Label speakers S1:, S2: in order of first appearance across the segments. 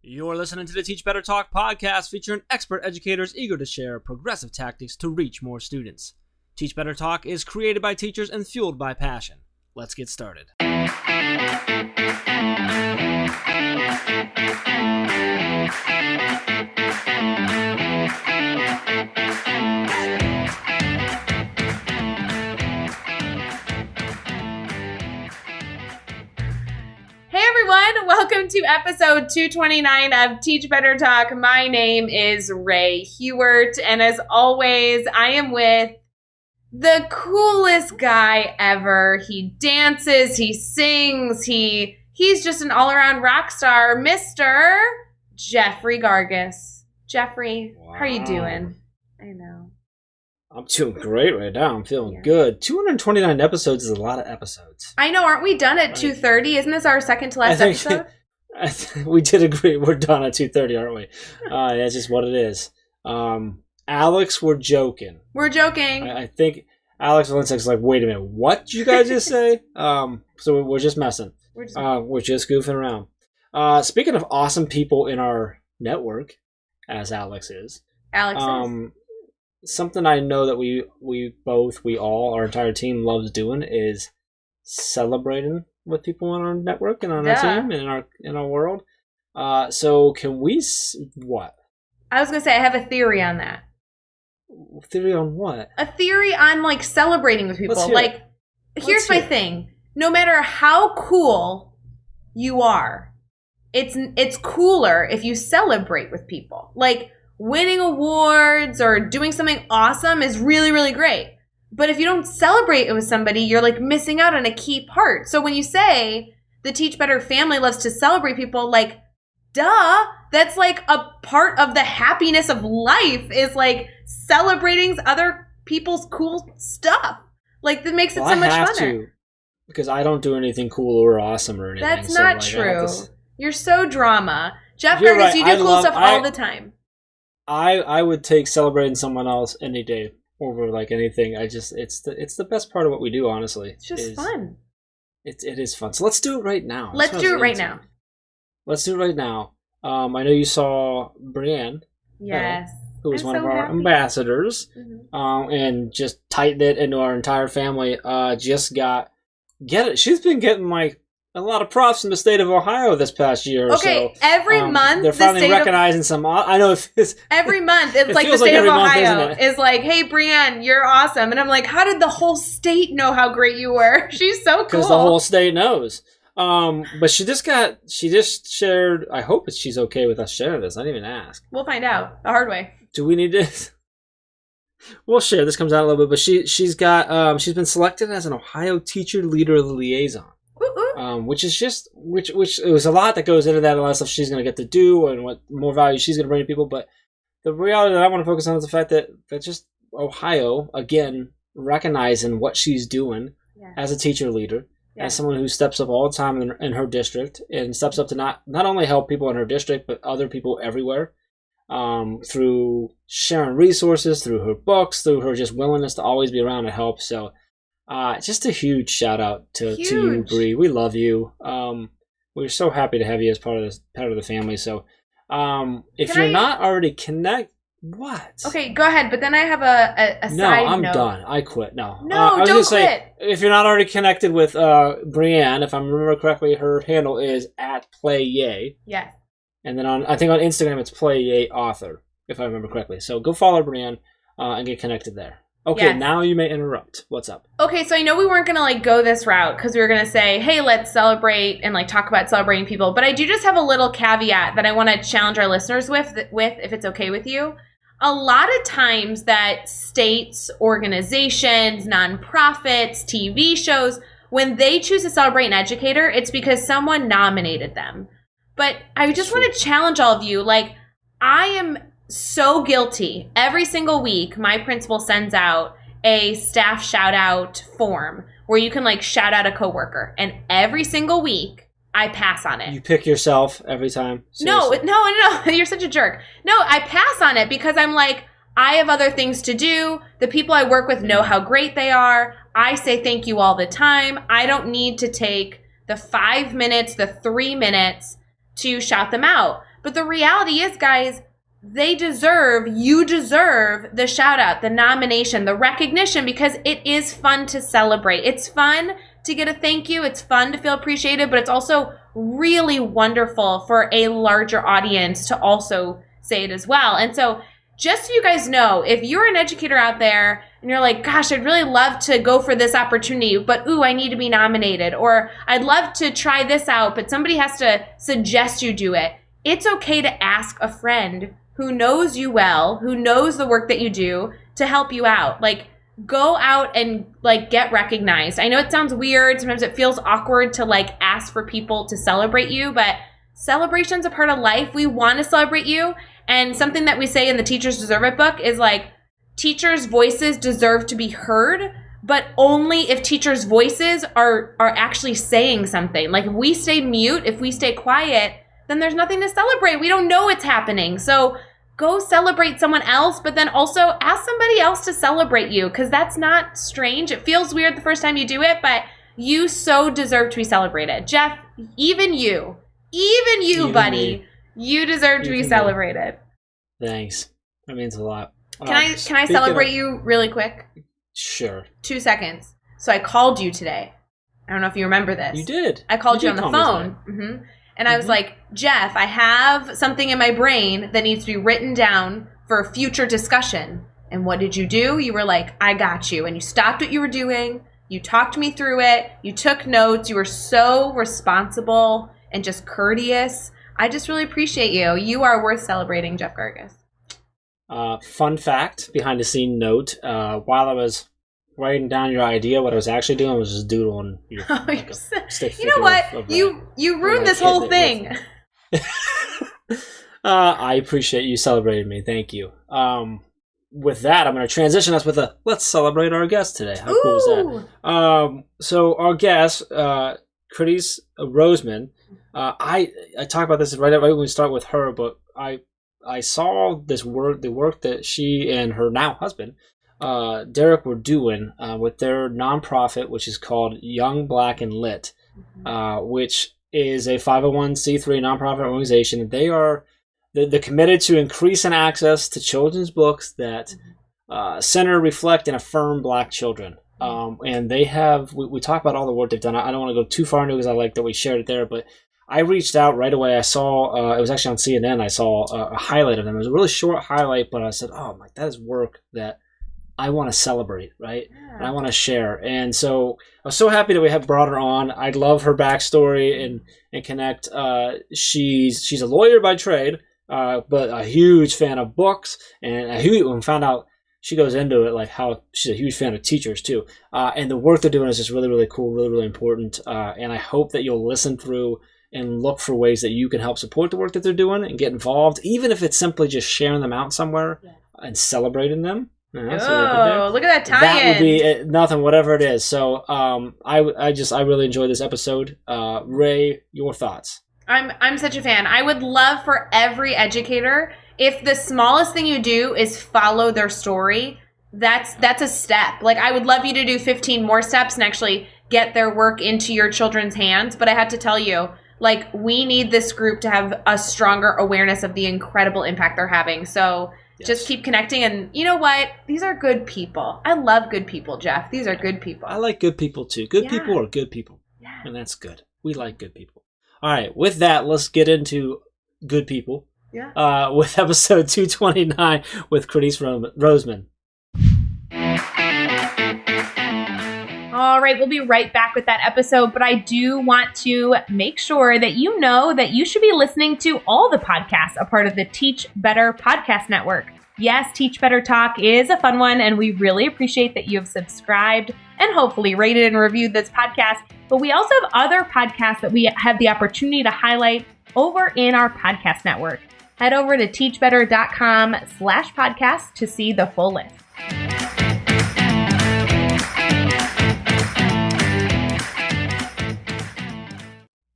S1: You're listening to the Teach Better Talk podcast featuring expert educators eager to share progressive tactics to reach more students. Teach Better Talk is created by teachers and fueled by passion. Let's get started.
S2: Hey everyone, welcome to episode 229 of Teach Better Talk. My name is Ray Hewart, and as always, I am with the coolest guy ever. He dances, he sings, he's just an all-around rock star, Mr. Jeffrey Gargis. Jeffrey, wow. How are you doing? I know.
S1: I'm doing great right now. I'm feeling good. 229 episodes is a lot of episodes.
S2: I know. Aren't we done at 2:30? Isn't this our second to last episode?
S1: We did agree. We're done at 2:30, aren't we? That's just what it is. Alex, we're joking.
S2: We're joking.
S1: I think Alex Valensek's like, wait a minute, what did you guys just say? So we're just messing. We're just goofing around. Speaking of awesome people in our network, as Alex is. Something I know that we all, our entire team loves doing is celebrating with people on our network and on our team and in our world. So can we, what?
S2: I was going to say, I have a theory on that.
S1: Theory on what? A
S2: theory on, like, celebrating with people. Here's my thing. No matter how cool you are, it's cooler if you celebrate with people. Like, winning awards or doing something awesome is really, really great. But if you don't celebrate it with somebody, you're like missing out on a key part. So when you say the Teach Better family loves to celebrate people, like, duh, that's like a part of the happiness of life is like celebrating other people's cool stuff. Like, that makes it so much funner.
S1: Because I don't do anything cool or awesome or anything.
S2: That's not true. You're so drama. Jeff Gargis, you do cool stuff all the time.
S1: I would take celebrating someone else any day over like anything. It's the best part of what we do, honestly.
S2: It's just fun.
S1: It is fun. So let's do it right now.
S2: Let's do it right now.
S1: I know you saw Brienne.
S2: Yes.
S1: Who was one of our ambassadors. Mm-hmm. And just tightened it into our entire family. She's been getting like a lot of props from the state of Ohio this past year.
S2: Okay, so, every month
S1: they're finally recognizing some. I know
S2: every month it's like the state of Ohio is like, "Hey, Brienne, you're awesome," and I'm like, "How did the whole state know how great you were?" She's so cool.
S1: Because the whole state knows. But she just shared. I hope she's okay with us sharing this. I didn't even ask.
S2: We'll find out the hard way.
S1: Do we need this? We'll share. This comes out a little bit, but she's been selected as an Ohio Teacher Leader Liaison. Which it was a lot that goes into that, a lot of stuff she's going to get to do and what more value she's going to bring to people. But the reality that I want to focus on is the fact that just Ohio, again, recognizing what she's doing as a teacher leader, as someone who steps up all the time in her district and steps up to not only help people in her district, but other people everywhere through sharing resources, through her books, through her just willingness to always be around to help. So just a huge shout out to you, Bree. We love you. We're so happy to have you as part of the family. So, if you're not already connected, what?
S2: Okay, go ahead. But then I have a side note.
S1: No, I'm done. I quit. No,
S2: I was don't quit.
S1: Say, if you're not already connected with Brienne, if I remember correctly, her handle is @PlayYay.
S2: Yes.
S1: And then I think on Instagram it's PlayYayAuthor, if I remember correctly. So go follow Brienne and get connected there. Okay, Now you may interrupt. What's up?
S2: Okay, so I know we weren't going to, like, go this route because we were going to say, hey, let's celebrate and, like, talk about celebrating people. But I do just have a little caveat that I want to challenge our listeners with, if it's okay with you. A lot of times that states, organizations, nonprofits, TV shows, when they choose to celebrate an educator, it's because someone nominated them. But I just want to challenge all of you. Like, I am so guilty. Every single week, my principal sends out a staff shout out form where you can like shout out a coworker, and every single week I pass on it.
S1: You pick yourself every time?
S2: Seriously? No. You're such a jerk. No, I pass on it because I'm like, I have other things to do. The people I work with know how great they are. I say thank you all the time. I don't need to take the 5 minutes, the 3 minutes to shout them out. But the reality is, guys, you deserve the shout out, the nomination, the recognition, because it is fun to celebrate. It's fun to get a thank you. It's fun to feel appreciated, but it's also really wonderful for a larger audience to also say it as well. And so just so you guys know, if you're an educator out there and you're like, gosh, I'd really love to go for this opportunity, but I need to be nominated, or I'd love to try this out, but somebody has to suggest you do it. It's okay to ask a friend who knows you well, who knows the work that you do, to help you out. Like, go out and like get recognized. I know it sounds weird. Sometimes it feels awkward to like ask for people to celebrate you, but celebration's a part of life. We want to celebrate you. And something that we say in the Teachers Deserve It book is like, teachers' voices deserve to be heard, but only if teachers' voices are actually saying something. Like, if we stay mute, if we stay quiet, then there's nothing to celebrate. We don't know it's happening. So go celebrate someone else, but then also ask somebody else to celebrate you, because that's not strange. It feels weird the first time you do it, but you so deserve to be celebrated. Jeff, even you, buddy, me. You deserve to be celebrated.
S1: Thanks. That means a lot.
S2: Can I celebrate you really quick?
S1: Sure.
S2: 2 seconds. So I called you today. I don't know if you remember this.
S1: You did.
S2: I called you on the phone. Mm-hmm. And I was like, Jeff, I have something in my brain that needs to be written down for future discussion. And what did you do? You were like, I got you. And you stopped what you were doing. You talked me through it. You took notes. You were so responsible and just courteous. I just really appreciate you. You are worth celebrating, Jeff Gargas.
S1: Fun fact, behind the scene note, while I was writing down your idea, what I was actually doing was just doodling your stick figure.
S2: You know what? You ruined this whole thing.
S1: I appreciate you celebrating me. Thank you. With that, I'm going to transition us with let's celebrate our guest today. How cool is that? So our guest, Krenice Roseman, I talk about this right when we start with her, but I saw the work that she and her now husband, Derek, were doing with their nonprofit, which is called Young, Black, and Lit, which is a 501c3 nonprofit organization. They're committed to increasing access to children's books that center, reflect, and affirm Black children. And they have, we talk about all the work they've done. I don't want to go too far into it because I like that we shared it there, but I reached out right away. I saw, it was actually on CNN, I saw a highlight of them. It was a really short highlight, but I said, oh, my, that is work that I want to celebrate, right? Yeah. And I want to share. And so I was so happy that we have brought her on. I love her backstory and connect. She's a lawyer by trade, but a huge fan of books, and found out she goes into it like how she's a huge fan of teachers too. And the work they're doing is just really, really cool, really, really important. And I hope that you'll listen through and look for ways that you can help support the work that they're doing and get involved, even if it's simply just sharing them out somewhere and celebrating them.
S2: Look at that tie-in.
S1: That would be nothing, whatever it is. So I really enjoyed this episode. Ray, your thoughts?
S2: I'm such a fan. I would love for every educator, if the smallest thing you do is follow their story, that's a step. Like, I would love you to do 15 more steps and actually get their work into your children's hands. But I have to tell you, like, we need this group to have a stronger awareness of the incredible impact they're having. So just keep connecting. And you know what? These are good people. I love good people, Jeff. These are good people.
S1: I like good people too. Good people are good people. Yeah. And that's good. We like good people. All right. With that, let's get into good people. Yeah. With episode 229 with Krenice Roseman.
S2: All right, we'll be right back with that episode, but I do want to make sure that you know that you should be listening to all the podcasts, a part of the Teach Better podcast network. Yes, Teach Better Talk is a fun one, and we really appreciate that you have subscribed and hopefully rated and reviewed this podcast. But we also have other podcasts that we have the opportunity to highlight over in our podcast network. Head over to teachbetter.com/podcast to see the full list.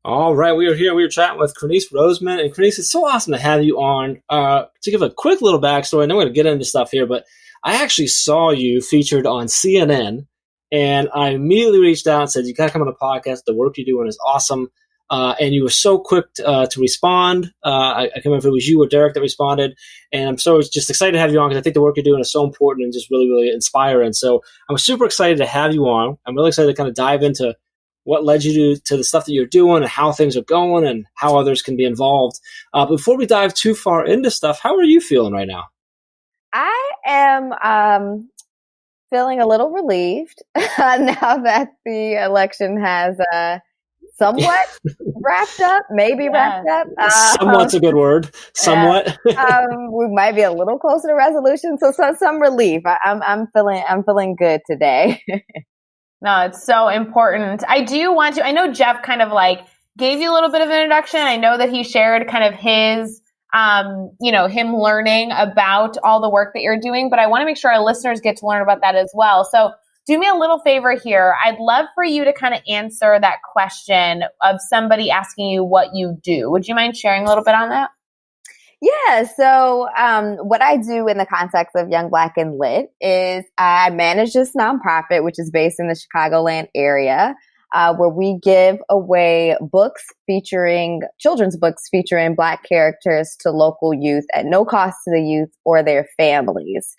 S1: All right, we are here. We are chatting with Krenice Roseman. And Krenice, it's so awesome to have you on. To give a quick little backstory, and then we're going to get into stuff here, but I actually saw you featured on CNN, and I immediately reached out and said, you got to come on the podcast. The work you're doing is awesome. and you were so quick to respond. I can't remember if it was you or Derek that responded. And I'm so just excited to have you on because I think the work you're doing is so important and just really, really inspiring. So I'm super excited to have you on. I'm really excited to kind of dive into what led you to the stuff that you're doing and how things are going and how others can be involved. Before we dive too far into stuff, how are you feeling right now?
S3: I am feeling a little relieved now that the election has somewhat wrapped up, maybe wrapped up.
S1: Somewhat's a good word. Somewhat.
S3: We might be a little closer to resolution, so some relief. I'm feeling good today.
S2: No, it's so important. I know Jeff kind of like gave you a little bit of an introduction. I know that he shared kind of his, him learning about all the work that you're doing, but I want to make sure our listeners get to learn about that as well. So do me a little favor here. I'd love for you to kind of answer that question of somebody asking you what you do. Would you mind sharing a little bit on that?
S3: Yeah. So what I do in the context of Young Black and Lit is I manage this nonprofit, which is based in the Chicagoland area, where we give away children's books featuring Black characters to local youth at no cost to the youth or their families.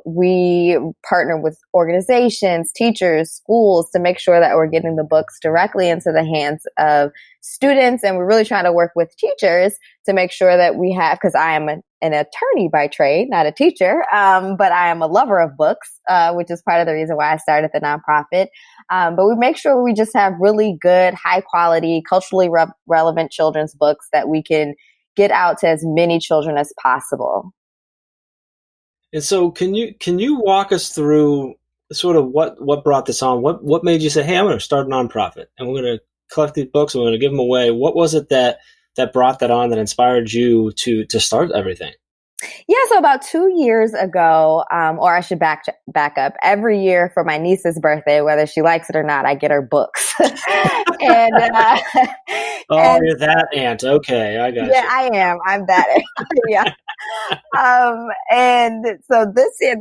S3: We partner with organizations, teachers, schools to make sure that we're getting the books directly into the hands of students. And we're really trying to work with teachers to make sure that we have, because I am an attorney by trade, not a teacher, but I am a lover of books, which is part of the reason why I started the nonprofit. But we make sure we just have really good, high quality, culturally relevant children's books that we can get out to as many children as possible.
S1: And so can you walk us through sort of what brought this on? What made you say, hey, I'm going to start a nonprofit and we're going to collect these books and we're going to give them away? What was it that brought that on, that inspired you to start everything?
S3: Yeah, so about 2 years ago, or I should back up, every year for my niece's birthday, whether she likes it or not, I get her books. and
S1: you're that aunt. Okay, I got you.
S3: Yeah, I am. I'm that aunt. Yeah. And so this year,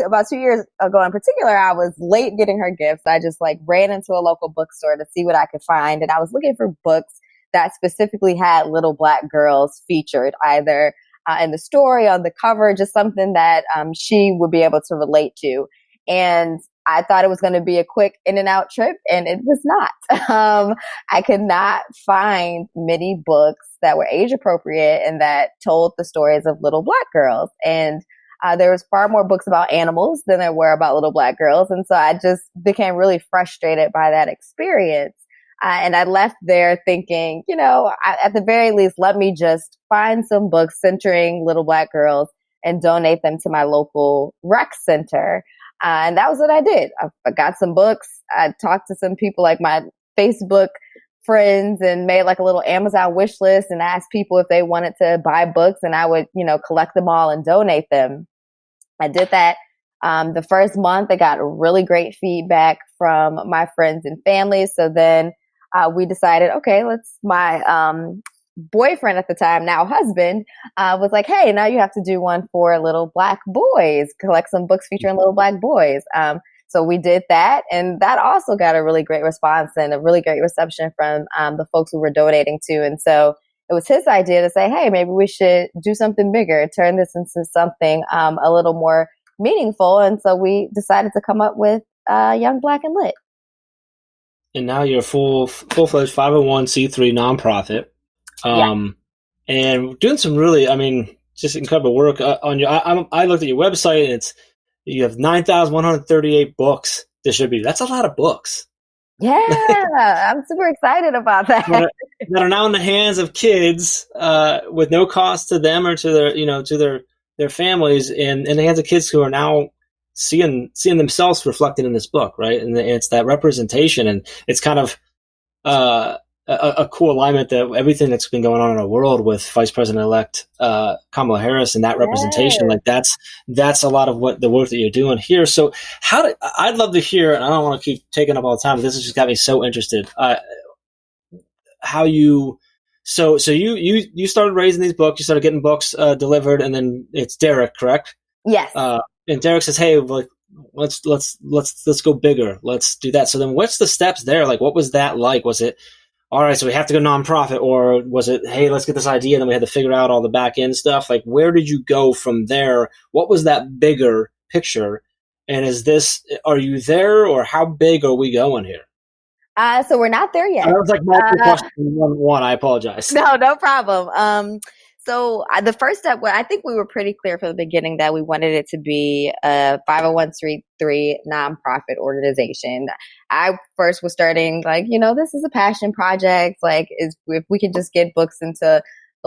S3: about 2 years ago in particular, I was late getting her gifts. I just ran into a local bookstore to see what I could find. And I was looking for books that specifically had little Black girls featured, either in the story, on the cover, just something that she would be able to relate to. And I thought it was going to be a quick in and out trip, and it was not. I could not find many books that were age appropriate and that told the stories of little Black girls. And there was far more books about animals than there were about little Black girls. And so I just became really frustrated by that experience. And I left there thinking, at the very least, let me just find some books centering little Black girls and donate them to my local rec center. And that was what I did. I got some books. I talked to some people like my Facebook friends and made a little Amazon wish list and asked people if they wanted to buy books, and I would, collect them all and donate them. I did that. The first month, I got really great feedback from my friends and family. So then we decided, okay, my boyfriend at the time, now husband, was like, hey, now you have to do one for little Black boys, collect some books featuring little Black boys. So we did that, and that also got a really great response and a really great reception from the folks we were donating to. And so it was his idea to say, hey, maybe we should do something bigger, turn this into something a little more meaningful. And so we decided to come up with Young Black and Lit.
S1: And now you're a full-fledged 501c3 nonprofit. And doing some really, just incredible work on your. I looked at your website, and you have 9,138 books distributed. That's a lot of books.
S3: Yeah, I'm super excited about that.
S1: that are now in the hands of kids with no cost to them or to their families, and in the hands of kids who are now seeing themselves reflected in this book, right? And it's that representation, and it's kind of a cool alignment that everything that's been going on in our world with Vice President-elect Kamala Harris and that representation, that's a lot of what the work that you're doing here. So I'd love to hear, and I don't want to keep taking up all the time, but this has just got me so interested. How you started raising these books, you started getting books delivered, and then it's Derek, correct?
S3: Yes.
S1: And Derek says, hey, let's go bigger. Let's do that. So then what's the steps there? What was that like? Was it all right, so we have to go nonprofit, or was it, hey, let's get this idea, and then we had to figure out all the back end stuff? Like, where did you go from there? What was that bigger picture? And are you there, or how big are we going here?
S3: So we're not there yet.
S1: That was like multiple questions in one. I apologize.
S3: No problem. So the first step, I think we were pretty clear from the beginning that we wanted it to be a 501c3 nonprofit organization. I first was starting like, this is a passion project. Like, if we could just get books into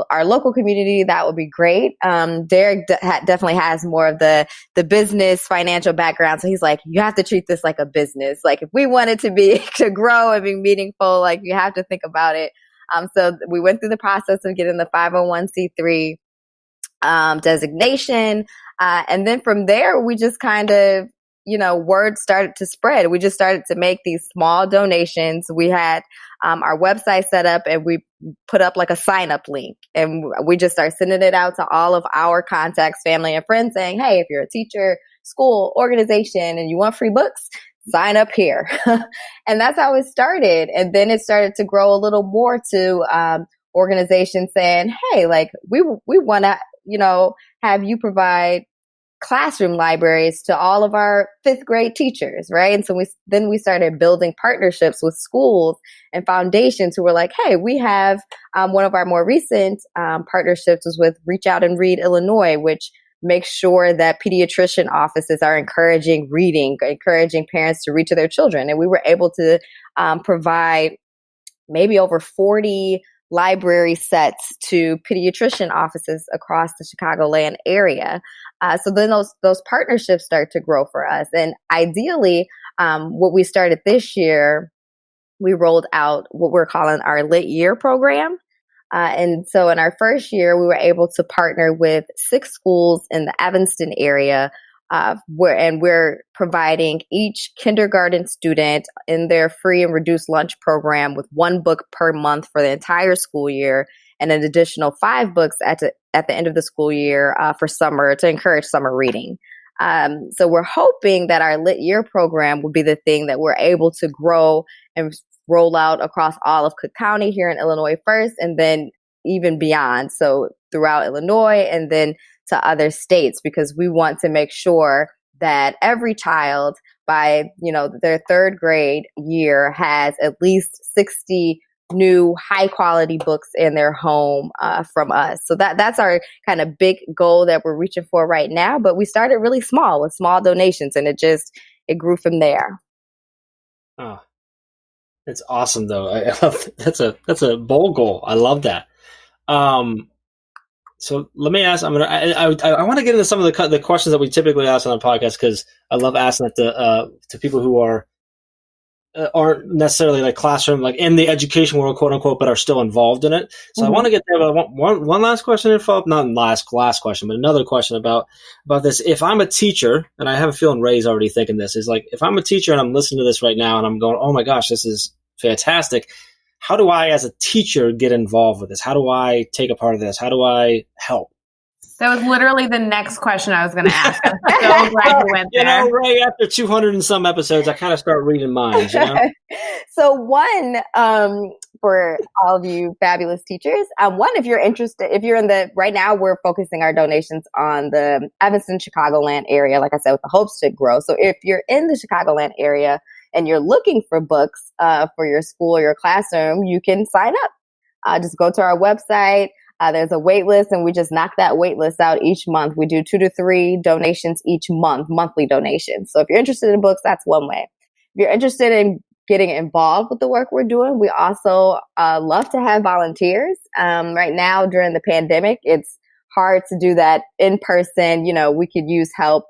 S3: our local community, that would be great. Derek definitely has more of the business financial background. So he's like, you have to treat this like a business. Like, if we want it to grow and be meaningful, like, you have to think about it. So we went through the process of getting the 501c3 designation. And then from there, we just kind of, word started to spread. We just started to make these small donations. We had our website set up, and we put up like a sign up link, and we just started sending it out to all of our contacts, family and friends, saying, hey, if you're a teacher, school, organization, and you want free books, sign up here. And that's how it started. And then it started to grow a little more to organizations saying, hey, like, we want to, have you provide classroom libraries to all of our fifth grade teachers, right? And so we started building partnerships with schools and foundations who were like, hey, we have one of our more recent partnerships was with Reach Out and Read Illinois, which make sure that pediatrician offices are encouraging reading, encouraging parents to read to their children. And we were able to provide maybe over 40 library sets to pediatrician offices across the Chicagoland area. So then those partnerships start to grow for us. And ideally, what we started this year, we rolled out what we're calling our Lit Year program. And so in our first year, we were able to partner with 6 schools in the Evanston area, we're providing each kindergarten student in their free and reduced lunch program with 1 book per month for the entire school year, and an additional 5 books at the end of the school year for summer to encourage summer reading. So we're hoping that our Lit Year program will be the thing that we're able to grow and roll out across all of Cook County here in Illinois first, and then even beyond. So throughout Illinois and then to other states, because we want to make sure that every child by, their 3rd grade year has at least 60 new high quality books in their home from us. So that's our kind of big goal that we're reaching for right now. But we started really small with small donations, and it grew from there.
S1: Oh, it's awesome though. I love that's a bold goal. I love that. So let me ask. I want to get into some of the questions that we typically ask on the podcast, because I love asking it to people who aren't necessarily like classroom, like in the education world, quote unquote, but are still involved in it. So I want to get there. But I want one last question to follow up. Not last question, but another question about this. If I'm a teacher, and I have a feeling Ray's already thinking this, is like, if I'm a teacher and I'm listening to this right now and I'm going, oh my gosh, this is fantastic. How do I, as a teacher, get involved with this? How do I take a part of this? How do I help?
S2: That was literally the next question I was going to ask. I'm so glad you went there.
S1: Right after 200 and some episodes, I kind of start reading minds,
S3: So one, for all of you fabulous teachers, if you're interested, right now we're focusing our donations on the Evanston, Chicagoland area, like I said, with the hopes to grow. So if you're in the Chicagoland area and you're looking for books for your school or your classroom, you can sign up. Just go to our website. There's a wait list, and we just knock that wait list out each month. We do 2 to 3 donations each month, monthly donations. So if you're interested in books, that's one way. If you're interested in getting involved with the work we're doing, we also love to have volunteers. Right now, during the pandemic, it's hard to do that in person. We could use help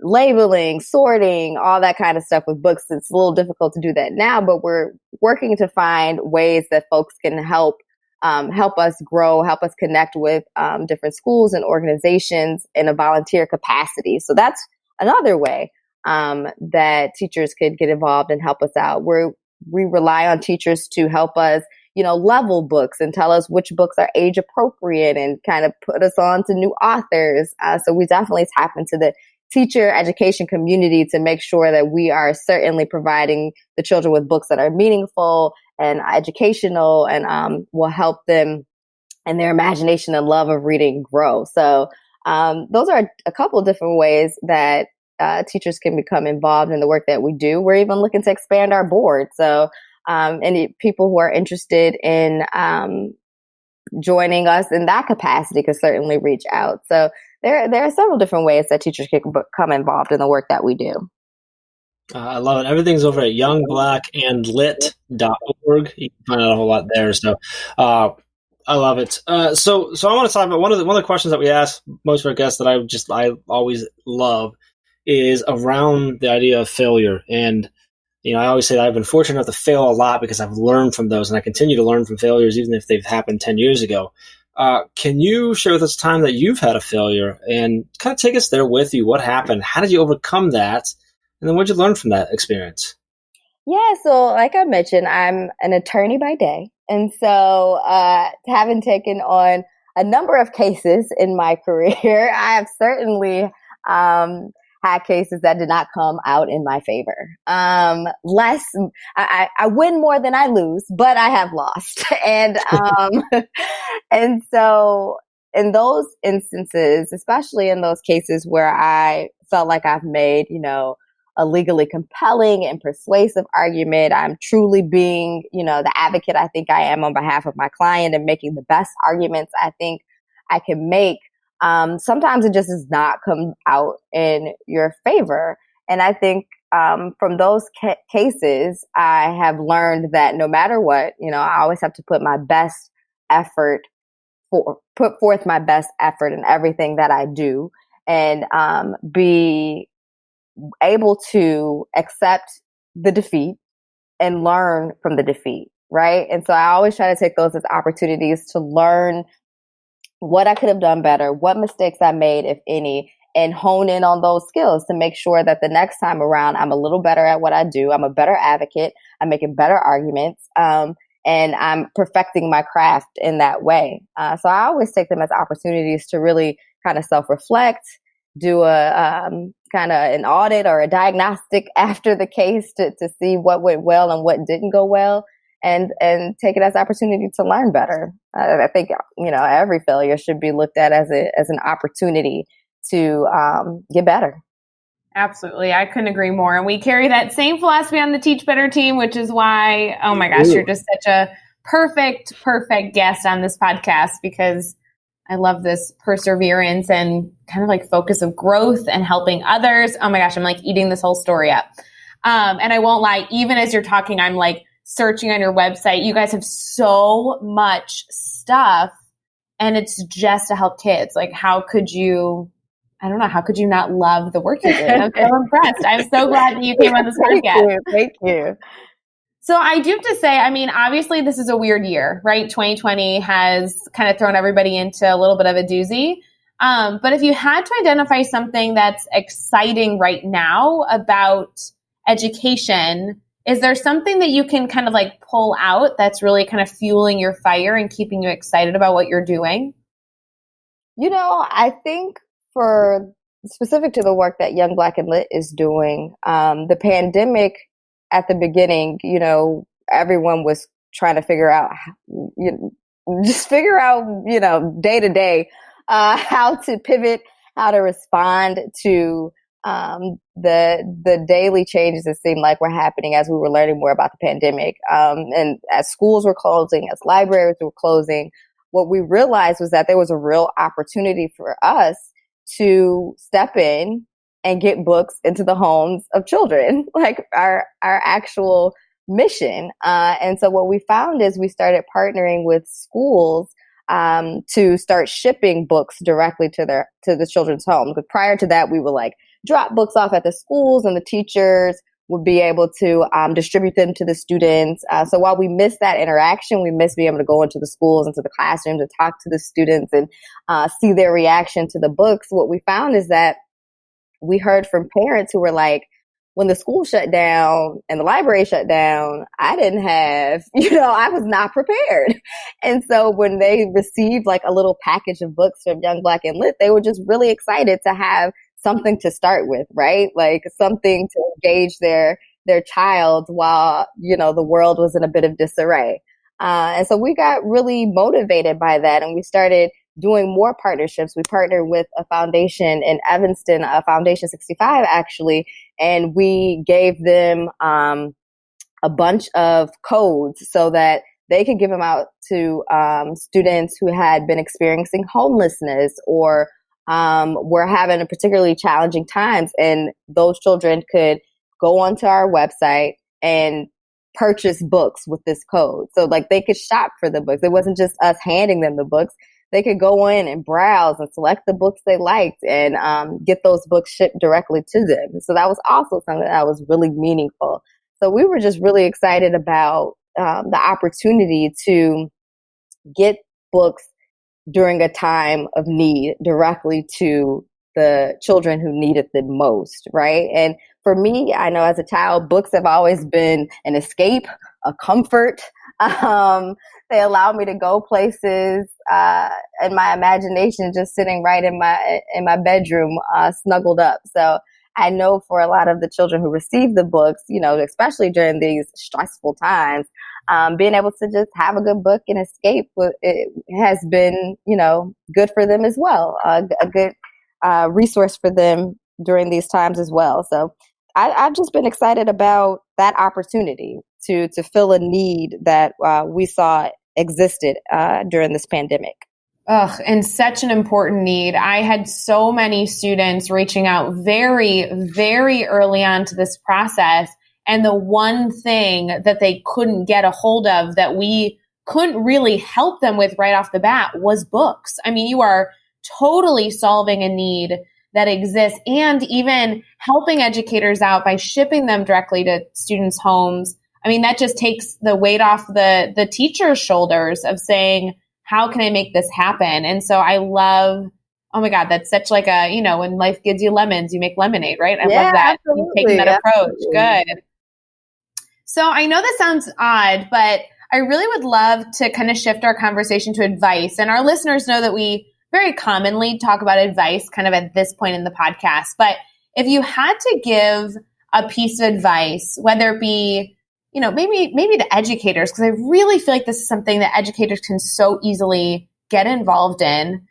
S3: labeling, sorting, all that kind of stuff with books. It's a little difficult to do that now, but we're working to find ways that folks can help us grow, help us connect with different schools and organizations in a volunteer capacity. So that's another way that teachers could get involved and help us out. We rely on teachers to help us, level books and tell us which books are age appropriate and kind of put us on to new authors. So we definitely tap into the teacher education community to make sure that we are certainly providing the children with books that are meaningful and educational and will help them and their imagination and love of reading grow. So those are a couple of different ways that teachers can become involved in the work that we do. We're even looking to expand our board. So any people who are interested in joining us in that capacity could certainly reach out. So there are several different ways that teachers can become involved in the work that we do.
S1: I love it. Everything's over at youngblackandlit.org. You can find out a whole lot there. So I love it. So I want to talk about one of the questions that we ask most of our guests that I always love is around the idea of failure. And I always say that I've been fortunate enough to fail a lot because I've learned from those, and I continue to learn from failures even if they've happened 10 years ago. Can you share with us a time that you've had a failure and kind of take us there with you? What happened? How did you overcome that? And then what did you learn from that experience?
S3: Yeah, so like I mentioned, I'm an attorney by day. And so having taken on a number of cases in my career, I have certainly had cases that did not come out in my favor. I win more than I lose, but I have lost. And and so in those instances, especially in those cases where I felt like I've made, a legally compelling and persuasive argument, I'm truly being, the advocate I think I am on behalf of my client and making the best arguments I think I can make. Sometimes it just does not come out in your favor. And I think from those cases, I have learned that no matter what, I always have to put my best effort put forth my best effort in everything that I do and be able to accept the defeat and learn from the defeat, right? And so I always try to take those as opportunities to learn what I could have done better, what mistakes I made, if any, and hone in on those skills to make sure that the next time around, I'm a little better at what I do. I'm a better advocate. I'm making better arguments. And I'm perfecting my craft in that way. So I always take them as opportunities to really kind of self-reflect, do a kind of an audit or a diagnostic after the case to see what went well and what didn't go well, and take it as an opportunity to learn better. I think every failure should be looked at as an opportunity to get better.
S2: Absolutely. I couldn't agree more. And we carry that same philosophy on the Teach Better team, which is why, oh my gosh, you're just such a perfect guest on this podcast, because I love this perseverance and kind of like focus of growth and helping others. Oh my gosh, I'm like eating this whole story up. And I won't lie, even as you're talking, I'm like searching on your website. You guys have so much stuff and it's just to help kids. Like, how could you not love the work you do? I'm so impressed. I'm so glad that you came on this podcast.
S3: Thank you.
S2: So I do have to say, I mean, obviously this is a weird year, right? 2020 has kind of thrown everybody into a little bit of a doozy. But if you had to identify something that's exciting right now about education, is there something that you can kind of like pull out that's really kind of fueling your fire and keeping you excited about what you're doing?
S3: I think for specific to the work that Young Black and Lit is doing, the pandemic at the beginning, everyone was trying to figure out, day to day, how to pivot, how to respond to the daily changes that seemed like were happening as we were learning more about the pandemic. And as schools were closing, as libraries were closing, what we realized was that there was a real opportunity for us to step in and get books into the homes of children, like our actual mission. And so what we found is we started partnering with schools to start shipping books directly to the children's homes. But prior to that, we would like drop books off at the schools and the teachers would be able to distribute them to the students. So while we miss that interaction, we miss being able to go into the schools, into the classrooms and talk to the students and see their reaction to the books. What we found is that we heard from parents who were like, when the school shut down and the library shut down, I didn't have, I was not prepared. And so when they received like a little package of books from Young Black and Lit, they were just really excited to have something to start with, right? Like something to engage their child while, the world was in a bit of disarray. And so we got really motivated by that, and we started doing more partnerships. We partnered with a foundation in Evanston, Foundation 65 actually, and we gave them a bunch of codes so that they could give them out to students who had been experiencing homelessness or were having a particularly challenging times, and those children could go onto our website and purchase books with this code. So like they could shop for the books. It wasn't just us handing them the books. They could go in and browse and select the books they liked and get those books shipped directly to them. So that was also something that was really meaningful. So we were just really excited about the opportunity to get books during a time of need directly to the children who needed them most, right? And for me, I know as a child, books have always been an escape, a comfort. They allow me to go places in my imagination, just sitting right in my bedroom, snuggled up. So I know for a lot of the children who receive the books, especially during these stressful times, being able to just have a good book and escape, it has been, good for them as well, a good resource for them during these times as well. So I've just been excited about that opportunity to fill a need that we saw existed during this pandemic.
S2: Ugh, and such an important need. I had so many students reaching out very, very early on to this process. And the one thing that they couldn't get a hold of that we couldn't really help them with right off the bat was books. I mean, you are totally solving a need that exists and even helping educators out by shipping them directly to students' homes. I mean, that just takes the weight off the teacher's shoulders of saying, how can I make this happen? And so I love, oh my God, that's such like a, when life gives you lemons, you make lemonade, right? I love that. You've taken that approach. Good. So I know this sounds odd, but I really would love to kind of shift our conversation to advice. And our listeners know that we very commonly talk about advice kind of at this point in the podcast. But if you had to give a piece of advice, whether it be, maybe to educators, because I really feel like this is something that educators can so easily get involved in.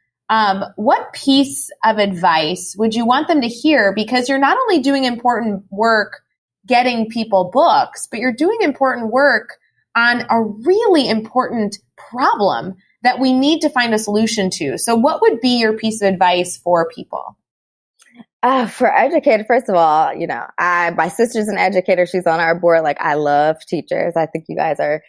S2: What piece of advice would you want them to hear? Because you're not only doing important work getting people books, but you're doing important work on a really important problem that we need to find a solution to. So what would be your piece of advice for people?
S3: For educators, first of all, my sister's an educator. She's on our board. Like, I love teachers. I think you guys are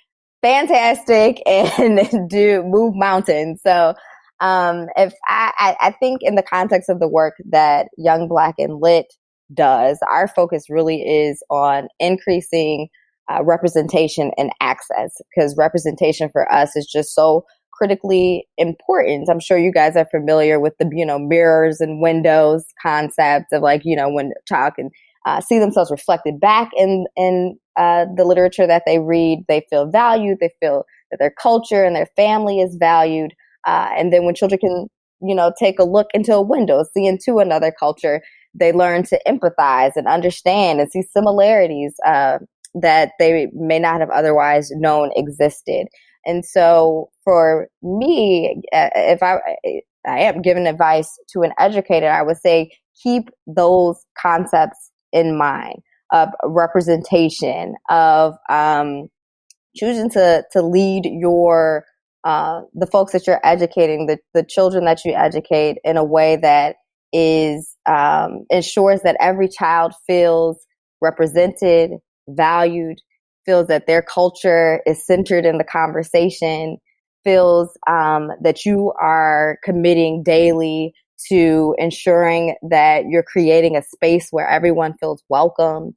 S3: fantastic and do move mountains. So if I think in the context of the work that Young Black and Lit does, our focus really is on increasing representation and access, because representation for us is just so critically important. I'm sure you guys are familiar with the, mirrors and windows concept of like, when a child can see themselves reflected back in the literature that they read, they feel valued, they feel that their culture and their family is valued. And then when children can, take a look into a window, see into another culture, they learn to empathize and understand and see similarities that they may not have otherwise known existed. And so for me, if I am giving advice to an educator, I would say keep those concepts in mind of representation, of choosing to lead your the folks that you're educating, the children that you educate in a way that is ensures that every child feels represented, valued, feels that their culture is centered in the conversation, feels that you are committing daily to ensuring that you're creating a space where everyone feels welcomed.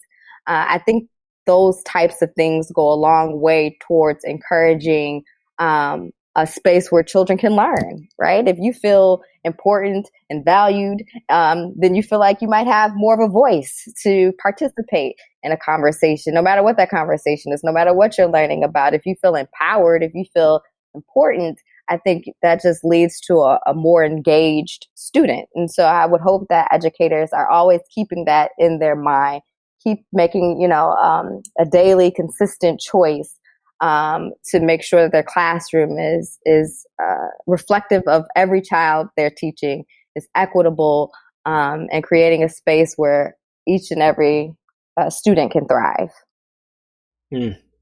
S3: I think those types of things go a long way towards encouraging a space where children can learn, right? If you feel important and valued, then you feel like you might have more of a voice to participate in a conversation, no matter what that conversation is, no matter what you're learning about. If you feel empowered, if you feel important, I think that just leads to a more engaged student. And so I would hope that educators are always keeping that in their mind, keep making, a daily consistent choice to make sure that their classroom is reflective of every child they're teaching, is equitable, and creating a space where each and every student can thrive.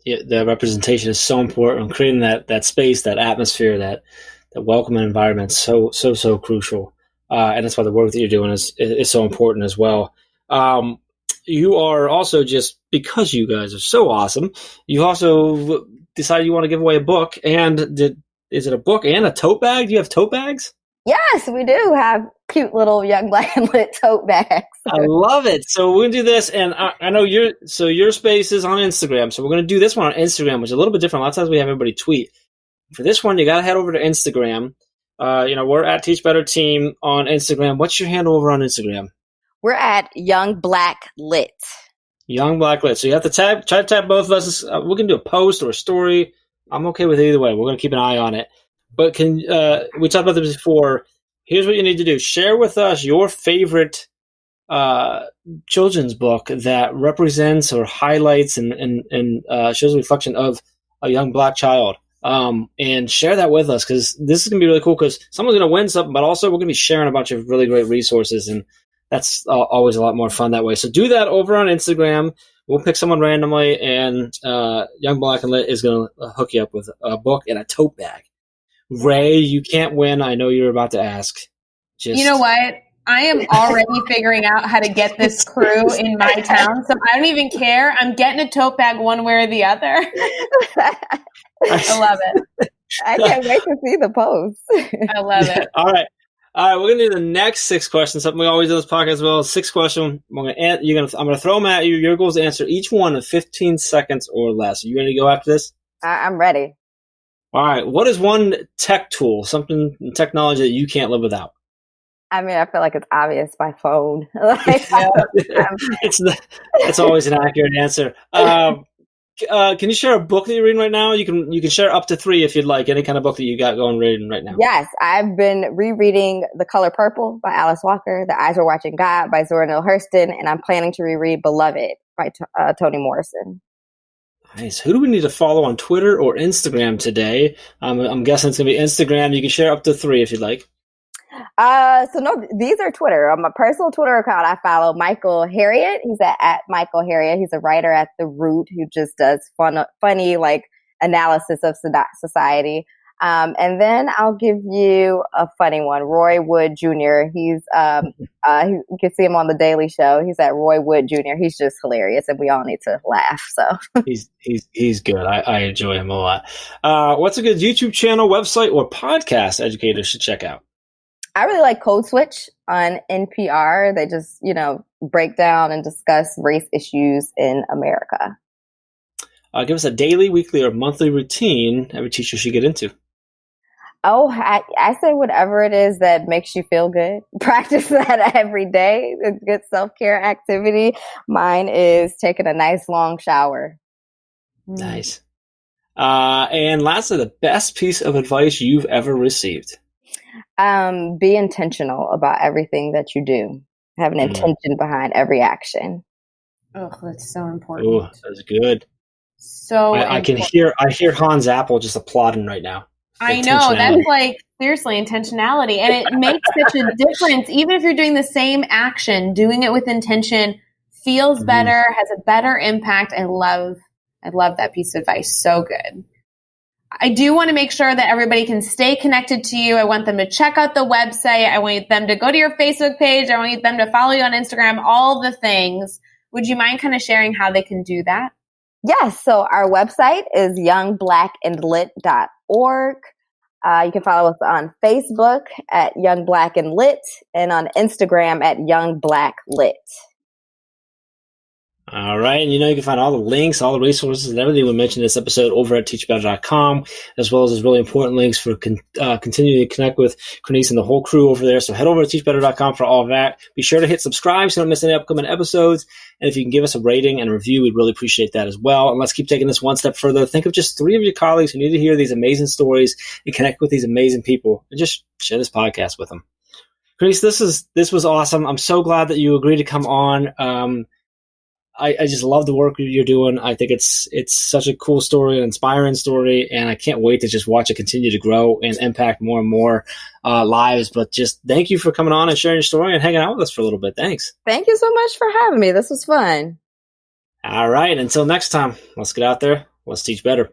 S1: Yeah, the representation is so important. Creating that space, that atmosphere, that welcoming environment, so crucial. And that's why the work that you're doing is so important as well. You are also, just because you guys are so awesome, you also decided you want to give away a book. And is it a book and a tote bag? Do you have tote bags?
S3: Yes, we do have cute little Young Black and Lit tote bags.
S1: I love it. So we're going to do this, and I know your space is on Instagram, so we're going to do this one on Instagram, which is a little bit different. A lot of times we have everybody tweet. For this one, you got to head over to Instagram. We're at Teach Better Team on Instagram. What's your handle over on Instagram?
S3: We're at Young Black Lit.
S1: Young Black Lit. So you have to try to tag both of us. We can do a post or a story. I'm okay with either way. We're going to keep an eye on it. But we talked about this before. Here's what you need to do. Share with us your favorite children's book that represents or highlights and shows a reflection of a young Black child. And share that with us, because this is going to be really cool, because someone's going to win something, but also we're going to be sharing a bunch of really great resources, and that's always a lot more fun that way. So do that over on Instagram. We'll pick someone randomly, and Young Black and Lit is going to hook you up with a book and a tote bag. Ray, you can't win. I know you're about to ask.
S2: You know what? I am already figuring out how to get this crew in my town, so I don't even care. I'm getting a tote bag one way or the other. I love it.
S3: I can't wait to see the post.
S2: I love it.
S1: All right, we're gonna do the next 6 questions. Something we always do in this podcast as well. 6 questions. I'm gonna throw them at you. Your goal is to answer each one in 15 seconds or less. Are you ready to go after this?
S3: I'm ready.
S1: All right. What is one tech tool, something technology that you can't live without?
S3: I mean, I feel like it's obvious. My phone.
S1: It's always an accurate answer. Can you share a book that you're reading right now? You can share up to 3 if you'd like. Any kind of book that you got going reading right now.
S3: Yes, I've been rereading The Color Purple by Alice Walker, The Eyes Were Watching God by Zora Neale Hurston, and I'm planning to reread Beloved by Toni Morrison.
S1: Nice. Who do we need to follow on Twitter or Instagram today? I'm guessing it's going to be Instagram. You can share up to 3 if you'd like.
S3: No, these are Twitter. On my personal Twitter account, I follow Michael Harriet. He's at Michael Harriet. He's a writer at The Root who just does funny like analysis of society. And then I'll give you a funny one, Roy Wood Jr. He's you can see him on The Daily Show. He's at Roy Wood Jr. He's just hilarious, and we all need to laugh. So
S1: he's good. I enjoy him a lot. What's a good YouTube channel, website, or podcast educators should check out?
S3: I really like Code Switch on NPR. They just, break down and discuss race issues in America.
S1: Give us a daily, weekly, or monthly routine every teacher should get into.
S3: Oh, I say whatever it is that makes you feel good. Practice that every day. It's a good self-care activity. Mine is taking a nice long shower.
S1: Nice. And lastly, the best piece of advice you've ever received.
S3: Be intentional about everything that you do. Have an intention behind every action.
S2: Oh, that's so important.
S1: Oh, that's good.
S2: So
S1: I hear Hans Apple just applauding right now.
S2: I know, that's like seriously intentionality, and it makes such a difference. Even if you're doing the same action, doing it with intention feels better, has a better impact. I love that piece of advice. So good. I do want to make sure that everybody can stay connected to you. I want them to check out the website. I want them to go to your Facebook page. I want them to follow you on Instagram, all the things. Would you mind kind of sharing how they can do that?
S3: Yes. So our website is youngblackandlit.org. You can follow us on Facebook at Young Black and Lit and on Instagram at Young Black Lit.
S1: All right. And you can find all the links, all the resources, and everything we mentioned in this episode over at teachbetter.com, as well as those really important links for continuing to connect with Krenice and the whole crew over there. So head over to teachbetter.com for all of that. Be sure to hit subscribe so you don't miss any upcoming episodes. And if you can give us a rating and a review, we'd really appreciate that as well. And let's keep taking this one step further. Think of just 3 of your colleagues who need to hear these amazing stories and connect with these amazing people, and just share this podcast with them. Krenice, this was awesome. I'm so glad that you agreed to come on. I just love the work you're doing. I think it's such a cool story, an inspiring story, and I can't wait to just watch it continue to grow and impact more and more lives. But just thank you for coming on and sharing your story and hanging out with us for a little bit. Thanks.
S3: Thank you so much for having me. This was fun.
S1: All right. Until next time, let's get out there. Let's teach better.